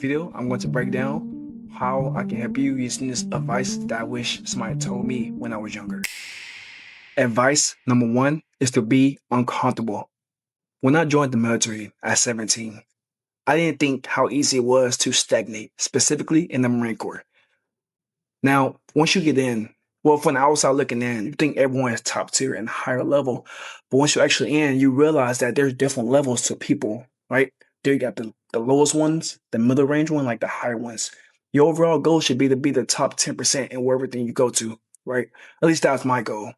video, I'm going to break down how I can help you using this advice that I wish somebody told me when I was younger. Advice number one is to be uncomfortable. When I joined the military at 17, I didn't think how easy it was to stagnate, specifically in the Marine Corps. Now, once you get in, well, from the outside looking in, you think everyone is top tier and higher level. But once you're actually in, you realize that there's different levels to people, right? There you got the lowest ones, the middle range one, like the higher ones. Your overall goal should be to be the top 10% in everything you go to, right? At least that's my goal.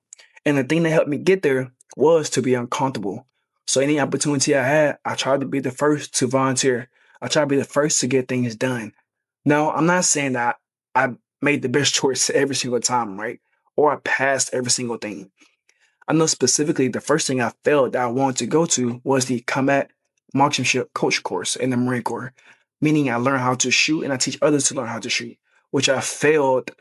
And the thing that helped me get there was to be uncomfortable. So any opportunity I had, I tried to be the first to volunteer. I tried to be the first to get things done. Now, I'm not saying that I made the best choice every single time, right? Or I passed every single thing. I know specifically the first thing I failed that I wanted to go to was the combat marksmanship coach course in the Marine Corps, meaning I learned how to shoot and I teach others to learn how to shoot, which I failed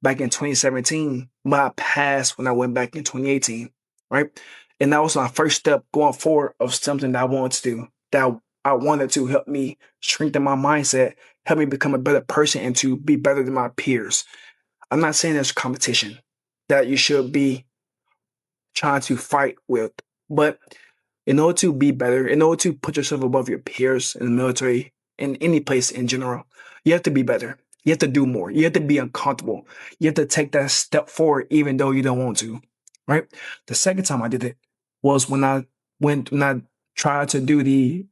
back in 2017, but I passed when I went back in 2018, right? And that was my first step going forward of something that I wanted to do, that I wanted to help me strengthen my mindset, help me become a better person and to be better than my peers. I'm not saying there's competition that you should be trying to fight with, but in order to be better, in order to put yourself above your peers in the military, in any place in general, you have to be better. You have to do more. You have to be uncomfortable. You have to take that step forward even though you don't want to, right? The second time I did it was when I tried to do the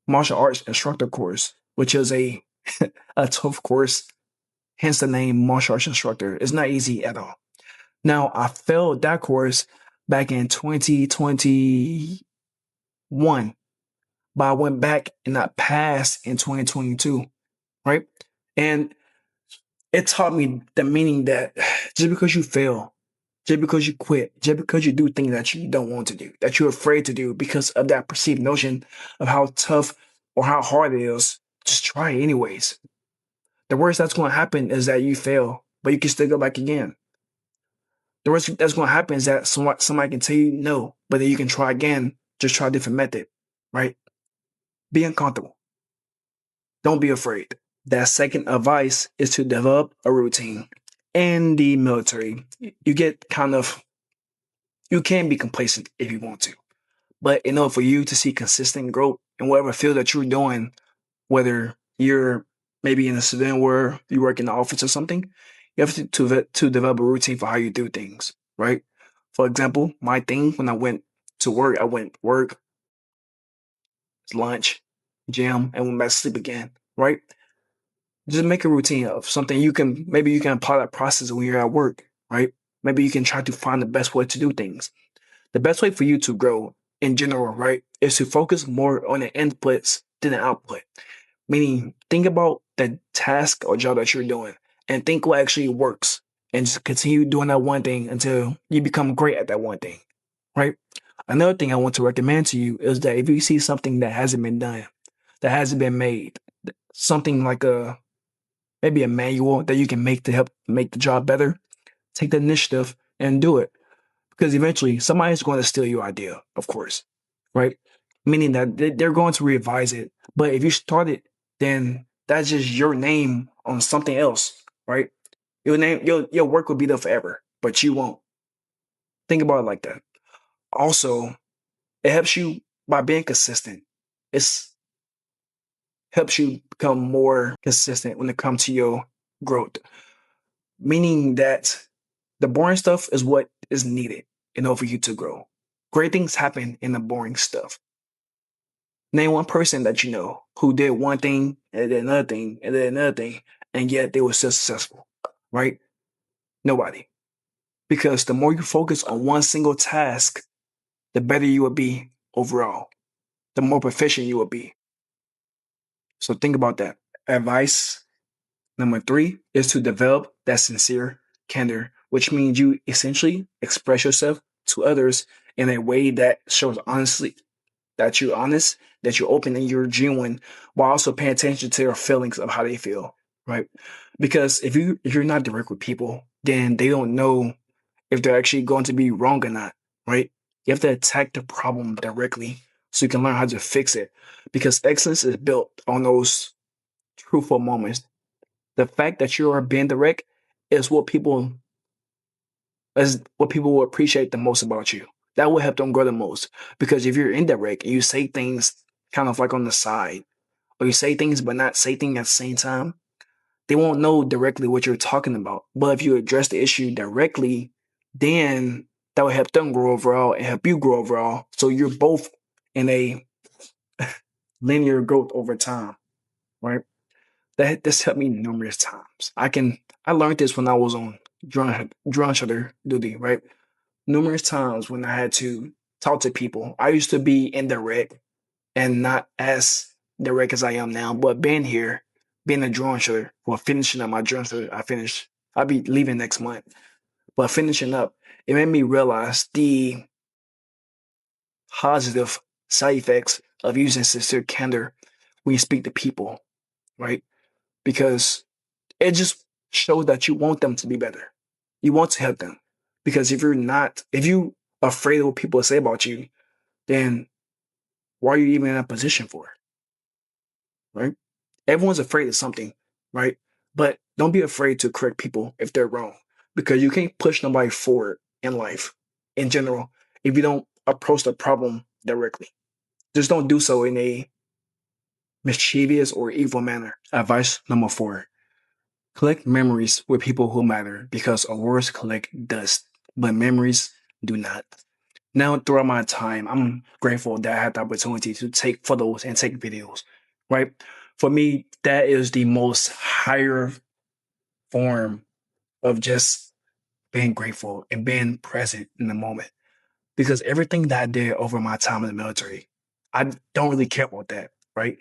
martial arts instructor course, which is a a tough course, hence the name martial arts instructor. It's not easy at all. Now, I failed that course back in 2021, but I went back and I passed in 2022, right? And it taught me the meaning that just because you fail, just because you quit, just because you do things that you don't want to do, that you're afraid to do because of that perceived notion of how tough or how hard it is, just try it anyways. The worst that's going to happen is that you fail, but you can still go back again. The worst that's going to happen is that somebody can tell you no, but then you can try again, just try a different method, right? Be uncomfortable. Don't be afraid. That second advice is to develop a routine. In the military, you get you can be complacent if you want to. But in order for you to see consistent growth in whatever field that you're doing, whether you're maybe in a civilian world, you work in the office or something, you have to develop a routine for how you do things, right? For example, my thing when I went to work, I went work, lunch, gym, and went back to sleep again, right? Just make a routine of something maybe you can apply that process when you're at work, right? Maybe you can try to find the best way to do things. The best way for you to grow in general, right, is to focus more on the inputs than the output. Meaning, think about the task or job that you're doing and think what actually works and just continue doing that one thing until you become great at that one thing, right? Another thing I want to recommend to you is that if you see something that hasn't been done, that hasn't been made, something like maybe a manual that you can make to help make the job better, take the initiative and do it. Because eventually somebody's going to steal your idea, of course, right? Meaning that they're going to revise it. But if you start it, then that's just your name on something else, right? Your work will be there forever, but you won't. Think about it like that. Also, it helps you by being consistent. It's helps you become more consistent when it comes to your growth. Meaning that the boring stuff is what is needed in order for you to grow. Great things happen in the boring stuff. Name one person that you know who did one thing and then another thing and then another thing, and yet they were still successful, right? Nobody. Because the more you focus on one single task, the better you will be overall, the more proficient you will be. So think about that. Advice number three is to develop that sincere candor, which means you essentially express yourself to others in a way that shows honestly that you're honest, that you're open and you're genuine, while also paying attention to their feelings of how they feel, right? Because if you're not direct with people, then they don't know if they're actually going to be wrong or not, right? You have to attack the problem directly so you can learn how to fix it. Because excellence is built on those truthful moments. The fact that you are being direct is what people will appreciate the most about you. That will help them grow the most. Because if you're indirect and you say things kind of like on the side, or you say things but not say things at the same time, they won't know directly what you're talking about. But if you address the issue directly, then that will help them grow overall and help you grow overall. So you're both in a linear growth over time, right? That this helped me numerous times. I learned this when I was on drone shutter duty, right? Numerous times when I had to talk to people. I used to be indirect and not as direct as I am now, but being here, being a drone shutter, well, finishing up my drone shutter, I'll be leaving next month. But finishing up, it made me realize the positive side effects of using sincere candor when you speak to people, right? Because it just shows that you want them to be better. You want to help them. Because if you afraid of what people say about you, then why are you even in that position for? Right? Everyone's afraid of something, right? But don't be afraid to correct people if they're wrong. Because you can't push nobody forward in life in general if you don't approach the problem directly. Just don't do so in a mischievous or evil manner. Advice number 4. Collect memories with people who matter because awards collect dust, but memories do not. Now, throughout my time, I'm grateful that I had the opportunity to take photos and take videos, right? For me, that is the most higher form of just being grateful and being present in the moment. Because everything that I did over my time in the military, I don't really care about that, right?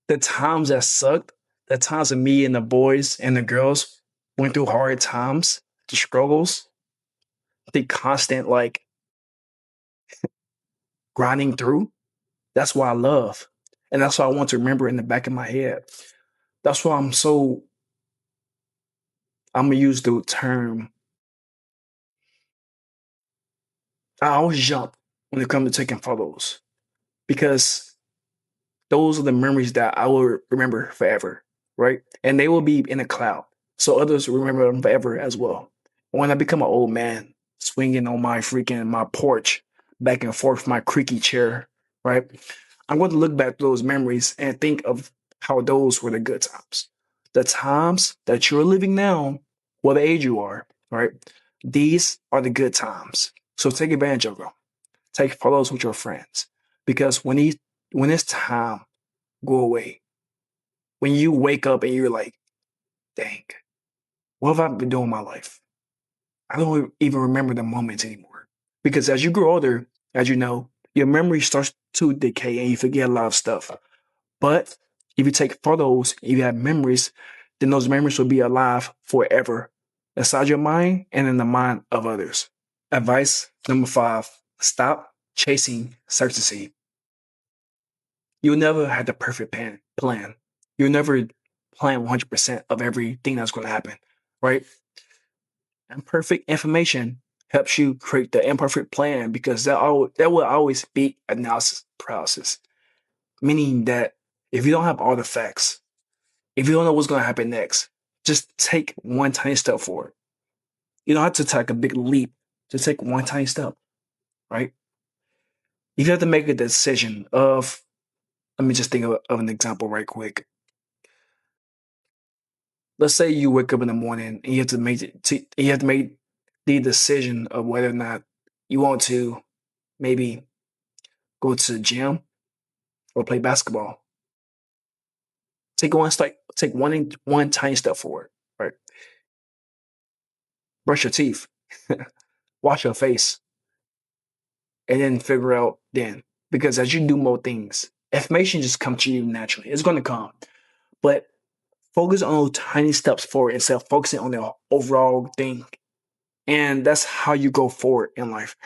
The times that sucked, the times of me and the boys and the girls went through hard times, the struggles, the constant like grinding through, that's what I love. And that's what I want to remember in the back of my head. That's why I'm gonna use the term, I always jump when it comes to taking photos because those are the memories that I will remember forever, right? And they will be in a cloud. So others will remember them forever as well. When I become an old man, swinging on my porch, back and forth my creaky chair, right? I'm going to look back to those memories and think of how those were the good times. The times that you're living now, what age you are, right? These are the good times. So take advantage of them. Take photos with your friends. Because when it's time, go away. When you wake up and you're like, dang, what have I been doing in my life? I don't even remember the moments anymore. Because as you grow older, as you know, your memory starts to decay and you forget a lot of stuff. But if you take photos, if you have memories, then those memories will be alive forever inside your mind and in the mind of others. Advice number 5, stop chasing certainty. You'll never have the perfect plan. You'll never plan 100% of everything that's going to happen, right? Imperfect information helps you create the imperfect plan because that will always be analysis paralysis, meaning that if you don't have all the facts, if you don't know what's going to happen next, just take one tiny step forward. You don't have to take a big leap. Just take one tiny step, right? If you have to make a decision of, let me just think of an example right quick. Let's say you wake up in the morning and you have to make the decision of whether or not you want to maybe go to the gym or play basketball. Take one tiny step forward, right? Brush your teeth, wash your face, and then figure out then. Because as you do more things, information just comes to you naturally. It's going to come, but focus on those tiny steps forward instead of focusing on the overall thing. And that's how you go forward in life.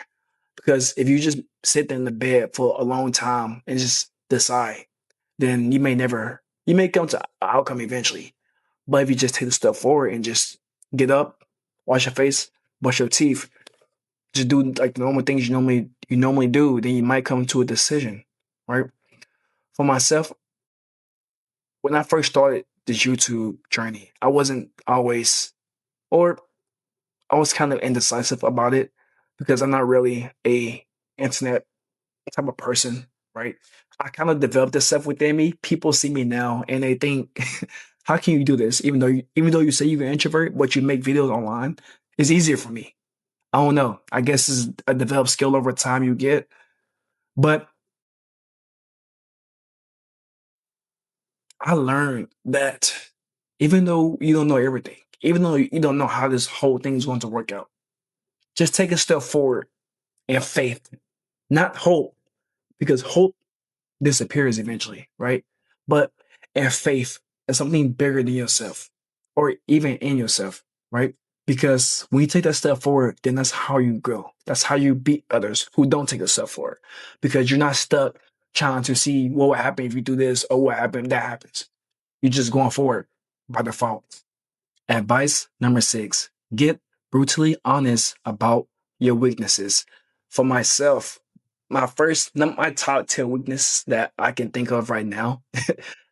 Because if you just sit in the bed for a long time and just decide, then you may come to an outcome eventually. But if you just take a step forward and just get up, wash your face, brush your teeth, just do like the normal things you normally do, then you might come to a decision, right? For myself, when I first started this YouTube journey, I wasn't always, or I was kind of indecisive about it because I'm not really a internet type of person, right? I kind of developed this stuff within me. People see me now and they think, how can you do this? Even though you say you're an introvert, but you make videos online, it's easier for me. I don't know. I guess it's a developed skill over time you get. But I learned that even though you don't know everything, even though you don't know how this whole thing is going to work out, just take a step forward in faith, not hope, because hope disappears eventually, right? But in faith in something bigger than yourself or even in yourself, right? Because when you take that step forward, then that's how you grow. That's how you beat others who don't take a step forward because you're not stuck trying to see what would happen if you do this or what happened if that happens. You're just going forward by default. Advice number 6, get brutally honest about your weaknesses. For myself, my top 10 weakness that I can think of right now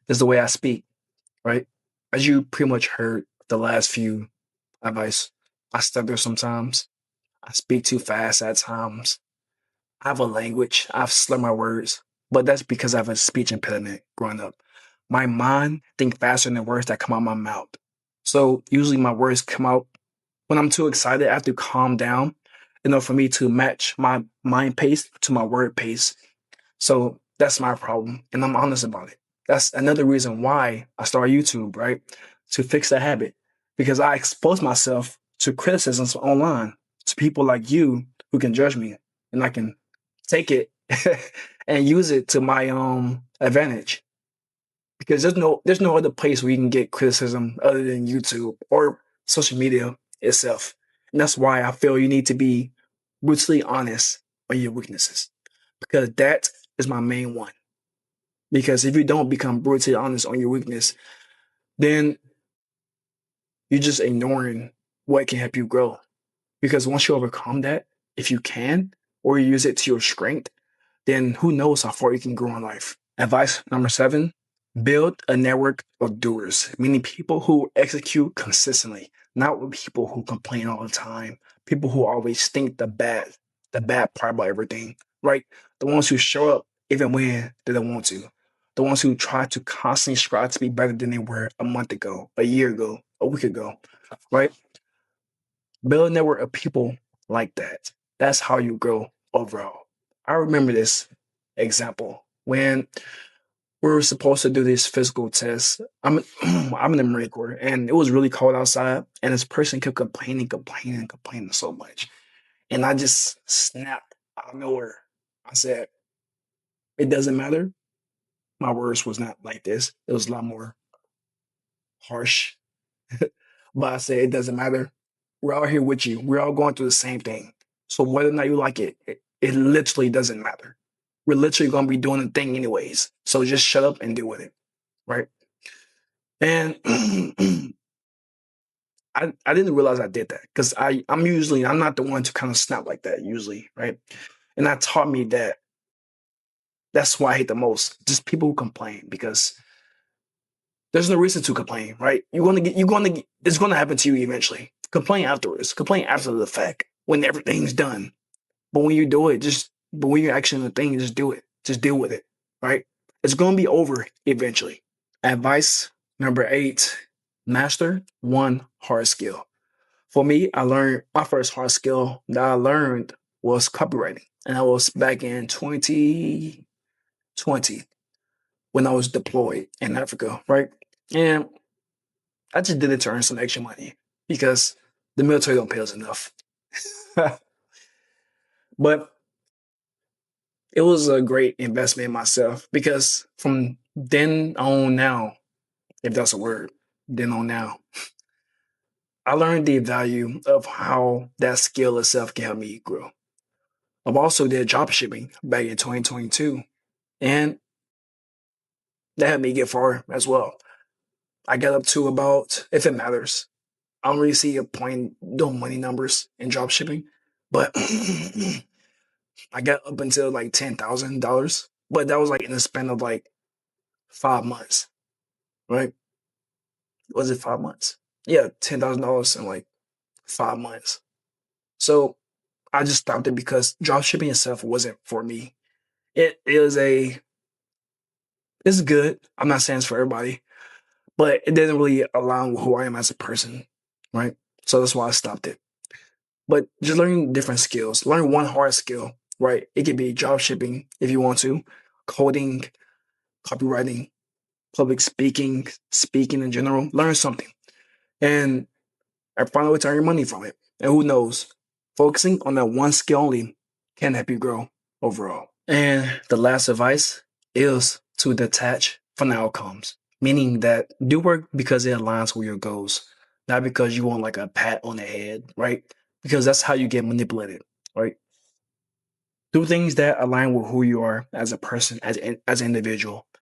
is the way I speak, right? As you pretty much heard the last few advice, I stutter sometimes. I speak too fast at times. I have a language. I've slurred my words, but that's because I have a speech impediment growing up. My mind think faster than the words that come out my mouth. So usually my words come out when I'm too excited. I have to calm down, for me to match my mind pace to my word pace. So that's my problem, and I'm honest about it. That's another reason why I started YouTube, right? To fix that habit, because I expose myself to criticisms online, to people like you who can judge me, and I can take it and use it to my advantage. Because there's no other place where you can get criticism other than YouTube or social media itself, and that's why I feel you need to be brutally honest on your weaknesses, because that is my main one. Because if you don't become brutally honest on your weakness, then you're just ignoring what can help you grow. Because once you overcome that, if you can, or you use it to your strength, then who knows how far you can grow in life. Advice number 7, build a network of doers, meaning people who execute consistently, not with people who complain all the time, people who always think the bad part about everything, right? The ones who show up even when they don't want to. The ones who try to constantly strive to be better than they were a month ago, a year ago, a week ago, right? Build a network of people like that. That's how you grow overall. I remember this example when we were supposed to do this physical test. I'm in the Marine Corps, and it was really cold outside, and this person kept complaining so much, and I just snapped out of nowhere. I said, "It doesn't matter." My words was not like this; it was a lot more harsh. But I said, "It doesn't matter. We're all here with you. We're all going through the same thing. So whether or not you like it literally doesn't matter. We're literally going to be doing the thing anyways. So just shut up and deal with it, right?" And I didn't realize I did that because I'm not the one to kind of snap like that usually, right? And that taught me that that's why I hate the most, just people who complain, because there's no reason to complain, right? It's gonna happen to you eventually. Complain afterwards. Complain after the fact when everything's done. But when you do it, but when you're actually in the thing, just do it. Just deal with it, right? It's gonna be over eventually. Advice number 8: master one hard skill. For me, I learned my first hard skill that I learned was copywriting, and that was back in 2020 when I was deployed in Africa, right? And I just did it to earn some extra money because the military don't pay us enough. But it was a great investment in myself because from then on now, if that's a word, then on now, I learned the value of how that skill itself can help me grow. I've also did drop shipping back in 2022, and that helped me get far as well. I got up to about, if it matters, I don't really see a point doing money numbers in drop shipping, but I got up until like $10,000, but that was like in the span of like 5 months. right? Was it 5 months? Yeah, $10,000 in like 5 months. So I just stopped it because drop shipping itself wasn't for me. It is a it's good. I'm not saying it's for everybody, but it didn't really align with who I am as a person, right? So that's why I stopped it. But just learning different skills, learn one hard skill, right? It could be job shipping if you want to, coding, copywriting, public speaking, speaking in general. Learn something and find a way to earn your money from it. And who knows, focusing on that one skill only can help you grow overall. And the last advice is to detach from the outcomes, meaning that do work because it aligns with your goals, not because you want like a pat on the head, right? Because that's how you get manipulated, right? Do things that align with who you are as a person, as an individual.